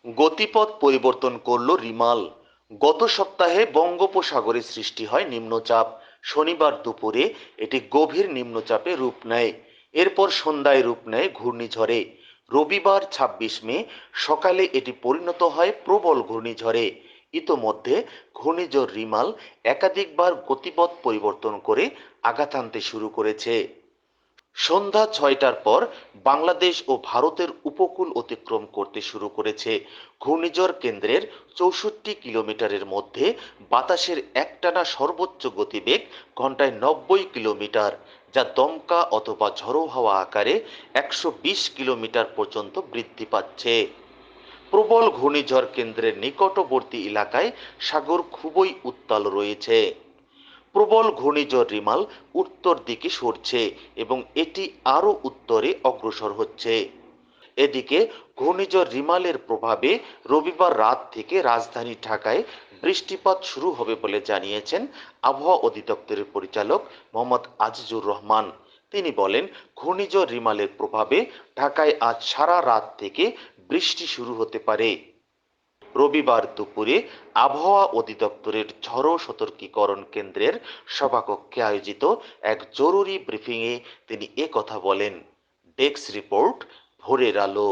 গতিপথ পরিবর্তন করল রিমাল। গত সপ্তাহে বঙ্গোপসাগরে সৃষ্টি হয় নিম্নচাপ। শনিবার দুপুরে এটি গভীর নিম্নচাপে রূপ নেয়। এরপর সন্ধ্যায় রূপ নেয় ঘূর্ণিঝড়ে। রবিবার ২৬ মে সকালে এটি পরিণত হয় প্রবল ঘূর্ণিঝড়ে। ইতোমধ্যে ঘূর্ণিঝড় রিমাল একাধিকবার গতিপথ পরিবর্তন করে আঘাত হানতে শুরু করেছে। সন্ধ্যা ৬টার পর বাংলাদেশ ও ভারতের উপকূল অতিক্রম করতে শুরু করেছে। ঘূর্ণিঝড় কেন্দ্রের ৬৪ কিলোমিটারের মধ্যে বাতাসের একটানা সর্বোচ্চ গতিবেগ ঘন্টায় ৯০ কিলোমিটার, যা দমকা অথবা ঝড়ো হাওয়া আকারে ১২০ কিলোমিটার পর্যন্ত বৃদ্ধি পাচ্ছে। প্রবল ঘূর্ণিঝড় কেন্দ্রের নিকটবর্তী এলাকায় সাগর খুবই উত্তাল রয়েছে। প্রবল ঘূর্ণিঝড় রিমাল উত্তর দিকে সরছে এবং এটি আরও উত্তরে অগ্রসর হচ্ছে। এদিকে ঘূর্ণিঝড় রিমালের প্রভাবে রবিবার রাত থেকে রাজধানী ঢাকায় বৃষ্টিপাত শুরু হবে বলে জানিয়েছেন আবহাওয়া অধিদপ্তরের পরিচালক মোহাম্মদ আজিজুর রহমান। তিনি বলেন, ঘূর্ণিঝড় রিমালের প্রভাবে ঢাকায় আজ সারা রাত থেকে বৃষ্টি শুরু হতে পারে। রবিবার দুপুরে আবহাওয়া অধিদপ্তরের ঝড় সতর্কীকরণ কেন্দ্রের সভাকক্ষে আয়োজিত এক জরুরি ব্রিফিংয়ে তিনি কথা বলেন। ডেস্ক রিপোর্ট, ভোরের আলো।